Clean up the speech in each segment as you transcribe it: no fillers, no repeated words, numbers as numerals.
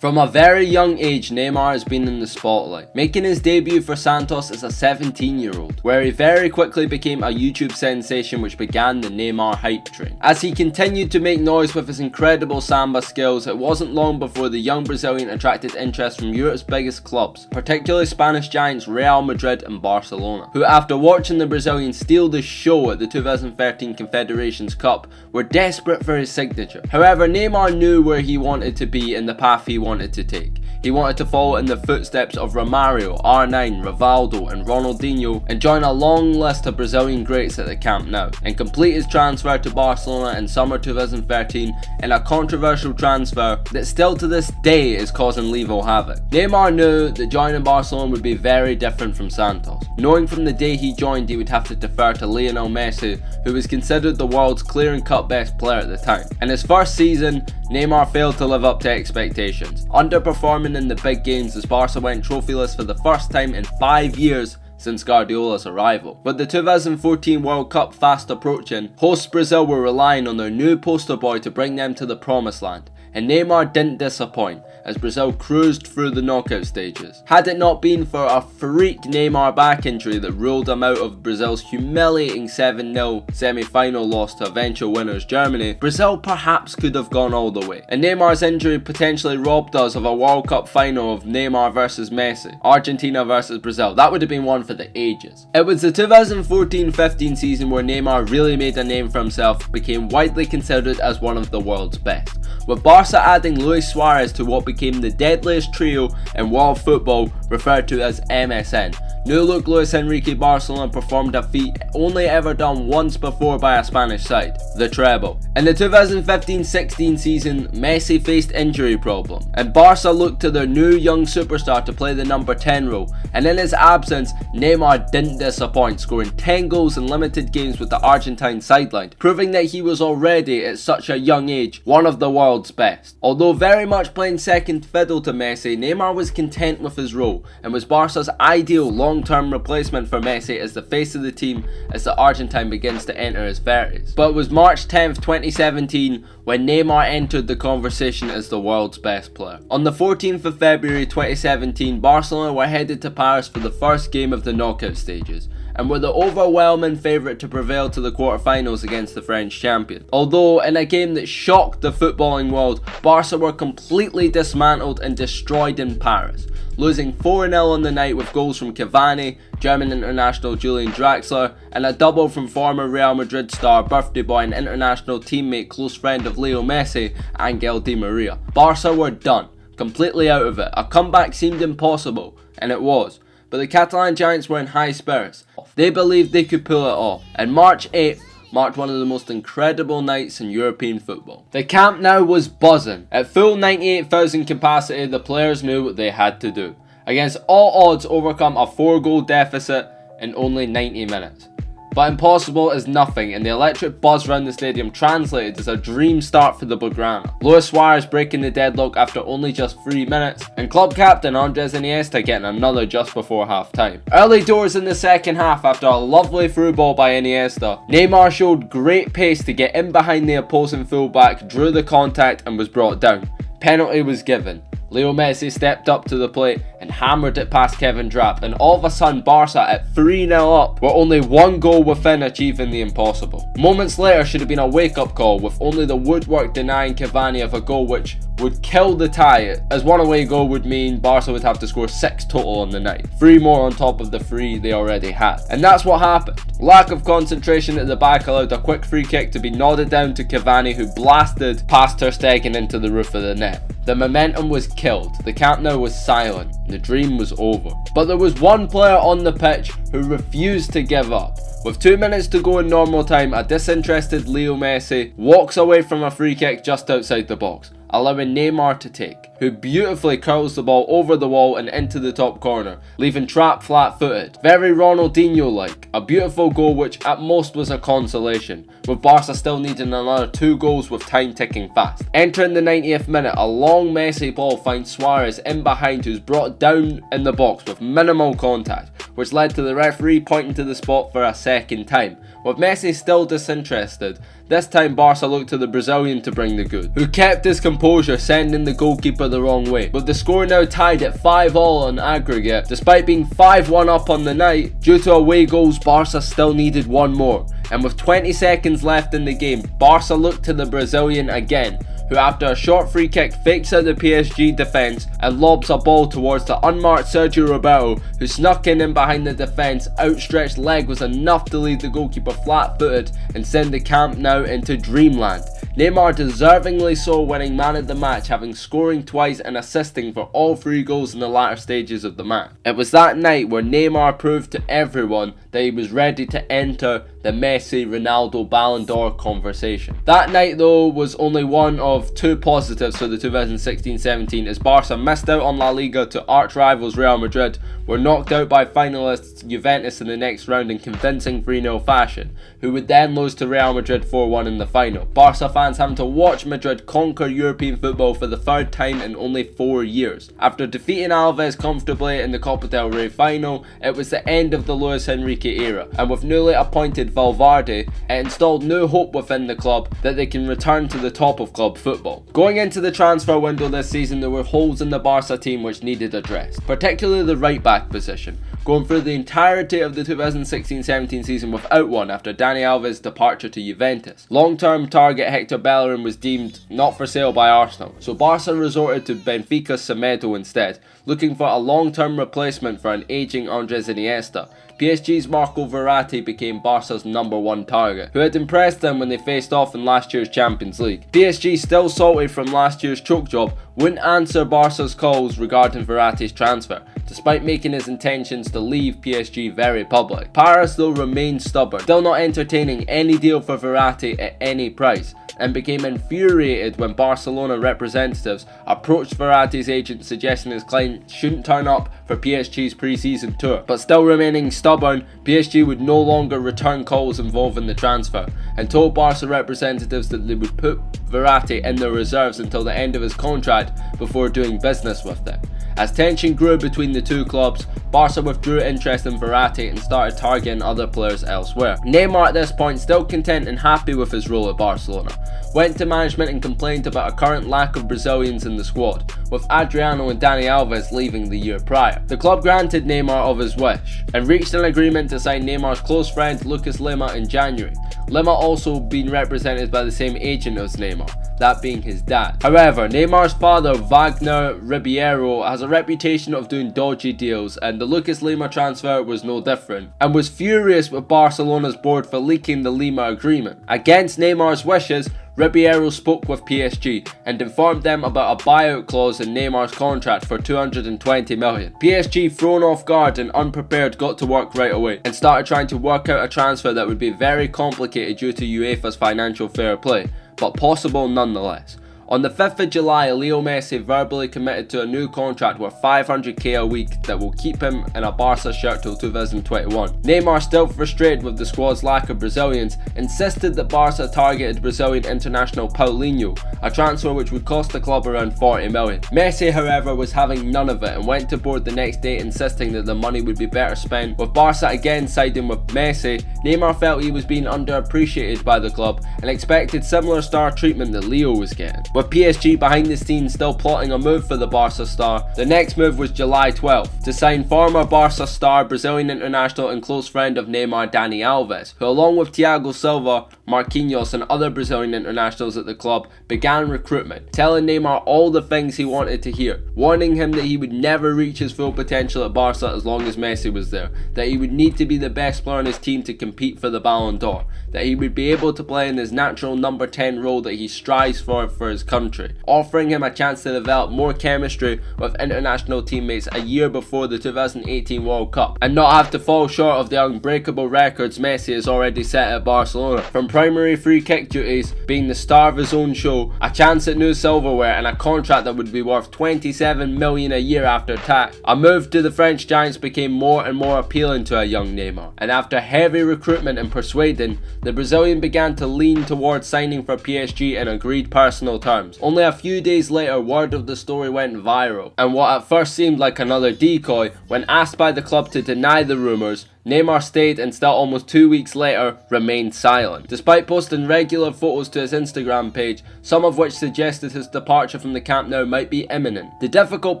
From a very young age, Neymar has been in the spotlight, making his debut for Santos as a 17-year-old, where he very quickly became a YouTube sensation which began the Neymar hype train. As he continued to make noise with his incredible samba skills, it wasn't long before the young Brazilian attracted interest from Europe's biggest clubs, particularly Spanish giants Real Madrid and Barcelona, who after watching the Brazilian steal the show at the 2013 Confederations Cup, were desperate for his signature. However, Neymar knew where he wanted to be and the path he wanted to take. He wanted to follow in the footsteps of Romario, R9, Rivaldo and Ronaldinho and join a long list of Brazilian greats at the Camp Nou, and complete his transfer to Barcelona in summer 2013 in a controversial transfer that still to this day is causing legal havoc. Neymar knew that joining Barcelona would be very different from Santos, knowing from the day he joined he would have to defer to Lionel Messi, who was considered the world's clear and cut best player at the time. In his first season, Neymar failed to live up to expectations, underperforming in the big games as Barca went trophyless for the first time in 5 years since Guardiola's arrival. With the 2014 World Cup fast approaching, hosts Brazil were relying on their new poster boy to bring them to the promised land, and Neymar didn't disappoint as Brazil cruised through the knockout stages. Had it not been for a freak Neymar back injury that ruled him out of Brazil's humiliating 7-0 semi-final loss to eventual winners Germany, Brazil perhaps could have gone all the way. And Neymar's injury potentially robbed us of a World Cup final of Neymar versus Messi, Argentina versus Brazil. That would have been one for the ages. It was the 2014-15 season where Neymar really made a name for himself, became widely considered as one of the world's best, with Barca adding Luis Suarez to what became the deadliest trio in world football, referred to as MSN. New look Luis Enrique Barcelona performed a feat only ever done once before by a Spanish side, the treble. In the 2015-16 season, Messi faced injury problem, and Barca looked to their new young superstar to play the number 10 role, and in his absence, Neymar didn't disappoint, scoring 10 goals in limited games with the Argentine sideline, proving that he was already at such a young age one of the world's best. Although very much playing second fiddle to Messi, Neymar was content with his role and was Barca's ideal long-term replacement for Messi as the face of the team as the Argentine begins to enter his 30s. But it was March 10th, 2017 when Neymar entered the conversation as the world's best player. On the 14th of February 2017, Barcelona were headed to Paris for the first game of the knockout stages, and were the overwhelming favourite to prevail to the quarterfinals against the French champion. Although in a game that shocked the footballing world, Barca were completely dismantled and destroyed in Paris, losing 4-0 on the night with goals from Cavani, German international Julian Draxler, and a double from former Real Madrid star, birthday boy and international teammate, close friend of Leo Messi, Angel Di Maria. Barca were done, completely out of it. A comeback seemed impossible, and it was. But the Catalan giants were in high spirits. They believed they could pull it off, and March 8th marked one of the most incredible nights in European football. The Camp Nou was buzzing. At full 98,000 capacity, the players knew what they had to do, against all odds overcome a 4-goal deficit in only 90 minutes. But impossible is nothing, and the electric buzz around the stadium translated as a dream start for the Blaugrana. Luis Suarez breaking the deadlock after only just 3 minutes, and club captain Andres Iniesta getting another just before half time. Early doors in the second half after a lovely through ball by Iniesta, Neymar showed great pace to get in behind the opposing fullback, drew the contact and was brought down. Penalty was given. Leo Messi stepped up to the plate and hammered it past Kevin Trapp, and all of a sudden Barca at 3-0 up were only 1 goal within achieving the impossible. Moments later should have been a wake-up call, with only the woodwork denying Cavani of a goal which would kill the tie, as one away goal would mean Barca would have to score 6 total on the night, 3 more on top of the 3 they already had. And that's what happened. Lack of concentration at the back allowed a quick free kick to be nodded down to Cavani, who blasted past Ter Stegen into the roof of the net. The momentum was killed, the Camp Nou was silent, the dream was over. But there was one player on the pitch who refused to give up. With 2 minutes to go in normal time, a disinterested Leo Messi walks away from a free kick just outside the box, allowing Neymar to take, who beautifully curls the ball over the wall and into the top corner, leaving Trapp flat-footed. Very Ronaldinho-like, a beautiful goal which at most was a consolation, with Barca still needing another 2 goals with time ticking fast. Entering the 90th minute, a long Messi ball finds Suarez in behind, who's brought down in the box with minimal contact, which led to the referee pointing to the spot for a second time. With Messi still disinterested, this time Barca looked to the Brazilian to bring the good, who kept his composure, sending the goalkeeper the wrong way. With the score now tied at 5-all on aggregate, despite being 5-1 up on the night, due to away goals, Barca still needed one more. And with 20 seconds left in the game, Barca looked to the Brazilian again, who after a short free kick fakes out the PSG defence and lobs a ball towards the unmarked Sergio Roberto, who snuck in behind the defence. Outstretched leg was enough to leave the goalkeeper flat-footed and send the Camp Nou into dreamland. Neymar deservingly so, winning man of the match, having scoring twice and assisting for all 3 goals in the latter stages of the match. It was that night where Neymar proved to everyone that he was ready to enter the Messi-Ronaldo Ballon d'Or conversation. That night though was only one of 2 positives for the 2016-17, as Barca missed out on La Liga to arch rivals Real Madrid, were knocked out by finalists Juventus in the next round in convincing 3-0 fashion, who would then lose to Real Madrid 4-1 in the final. Barca fans having to watch Madrid conquer European football for the 3rd time in only 4 years. After defeating Alves comfortably in the Copa del Rey final, it was the end of the Luis Enrique era, and with newly appointed Valverde, it installed new hope within the club that they can return to the top of club football. Going into the transfer window this season, there were holes in the Barca team which needed addressed, particularly the right back position, going through the entirety of the 2016-17 season without one after Dani Alves' departure to Juventus. Long-term target Hector Bellerin was deemed not for sale by Arsenal, so Barca resorted to Benfica's Semedo instead, looking for a long-term replacement for an aging Andres Iniesta. PSG's Marco Verratti became Barca's #1 target, who had impressed them when they faced off in last year's Champions League. PSG, still salty from last year's choke job, wouldn't answer Barca's calls regarding Verratti's transfer, despite making his intentions to leave PSG very public. Paris though remained stubborn, still not entertaining any deal for Verratti at any price, and became infuriated when Barcelona representatives approached Verratti's agent suggesting his client shouldn't turn up for PSG's pre-season tour. But still remaining stubborn, PSG would no longer return calls involving the transfer, and told Barca representatives that they would put Verratti in their reserves until the end of his contract before doing business with them. As tension grew between the two clubs, Barca withdrew interest in Verratti and started targeting other players elsewhere. Neymar at this point, still content and happy with his role at Barcelona, went to management and complained about a current lack of Brazilians in the squad, with Adriano and Dani Alves leaving the year prior. The club granted Neymar of his wish, and reached an agreement to sign Neymar's close friend Lucas Lima in January. Lima also being represented by the same agent as Neymar, that being his dad. However, Neymar's father Wagner Ribeiro has a reputation of doing dodgy deals, and the Lucas Lima transfer was no different, and was furious with Barcelona's board for leaking the Lima agreement. Against Neymar's wishes, Ribeiro spoke with PSG and informed them about a buyout clause in Neymar's contract for 220 million. PSG, thrown off guard and unprepared, got to work right away and started trying to work out a transfer that would be very complicated due to UEFA's financial fair play, but possible nonetheless. On the 5th of July, Leo Messi verbally committed to a new contract worth 500k a week that will keep him in a Barca shirt till 2021. Neymar, still frustrated with the squad's lack of Brazilians, insisted that Barca targeted Brazilian international Paulinho, a transfer which would cost the club around 40 million. Messi, however, was having none of it and went to board the next day insisting that the money would be better spent. With Barca again siding with Messi, Neymar felt he was being underappreciated by the club and expected similar star treatment that Leo was getting. With PSG behind the scenes still plotting a move for the Barca star, the next move was July 12th to sign former Barca star, Brazilian international and close friend of Neymar, Dani Alves, who along with Thiago Silva, Marquinhos and other Brazilian internationals at the club began recruitment, telling Neymar all the things he wanted to hear, warning him that he would never reach his full potential at Barca as long as Messi was there, that he would need to be the best player on his team to compete for the Ballon d'Or, that he would be able to play in his natural number 10 role that he strives for his country, offering him a chance to develop more chemistry with international teammates a year before the 2018 World Cup, and not have to fall short of the unbreakable records Messi has already set at Barcelona, from primary free kick duties, being the star of his own show, a chance at new silverware and a contract that would be worth 27 million a year after tax. A move to the French Giants became more and more appealing to a young Neymar, and after heavy recruitment and persuading, the Brazilian began to lean towards signing for PSG in agreed personal terms. Only a few days later, word of the story went viral, and what at first seemed like another decoy, when asked by the club to deny the rumours, Neymar stayed and still almost 2 weeks later remained silent. Despite posting regular photos to his Instagram page, some of which suggested his departure from the Camp Nou might be imminent. The difficult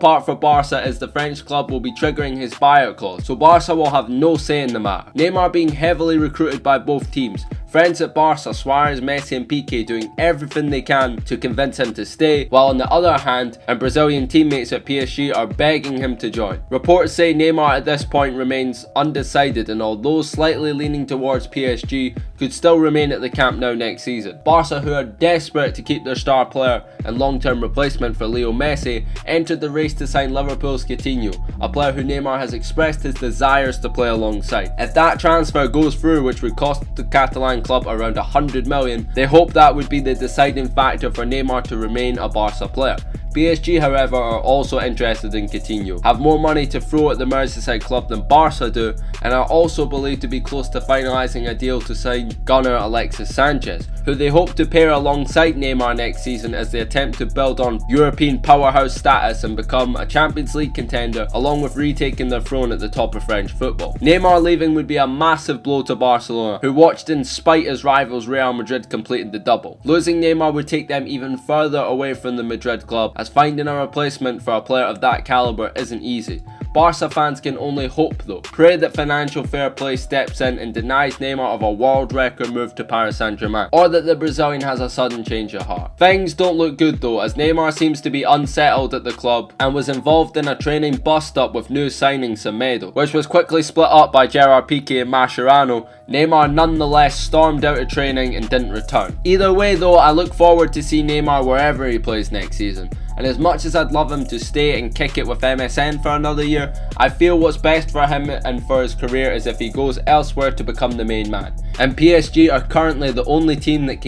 part for Barca is the French club will be triggering his buyout clause, so Barca will have no say in the matter. Neymar being heavily recruited by both teams, friends at Barca, Suarez, Messi and Piqué doing everything they can to convince him to stay, while on the other hand, and Brazilian teammates at PSG are begging him to join. Reports say Neymar at this point remains undecided, and although slightly leaning towards PSG, could still remain at the Camp Nou next season. Barca, who are desperate to keep their star player and long-term replacement for Leo Messi, entered the race to sign Liverpool's Coutinho, a player who Neymar has expressed his desires to play alongside. If that transfer goes through, which would cost the Catalan club around 100 million, they hope that would be the deciding factor for Neymar to remain a Barca player. PSG, however, are also interested in Coutinho, have more money to throw at the Merseyside club than Barca do, and are also believed to be close to finalising a deal to sign gunner Alexis Sanchez, who they hope to pair alongside Neymar next season as they attempt to build on European powerhouse status and become a Champions League contender, along with retaking their throne at the top of French football. Neymar leaving would be a massive blow to Barcelona, who watched in spite as rivals Real Madrid completed the double. Losing Neymar would take them even further away from the Madrid club, as finding a replacement for a player of that calibre isn't easy. Barca fans can only hope though, pray that financial fair play steps in and denies Neymar of a world record move to Paris Saint-Germain, or that the Brazilian has a sudden change of heart. Things don't look good though, as Neymar seems to be unsettled at the club and was involved in a training bust-up with new signing Semedo, which was quickly split up by Gerard Piqué and Mascherano. Neymar nonetheless stormed out of training and didn't return. Either way though, I look forward to see Neymar wherever he plays next season. And as much as I'd love him to stay and kick it with MSN for another year, I feel what's best for him and for his career is if he goes elsewhere to become the main man. And PSG are currently the only team that can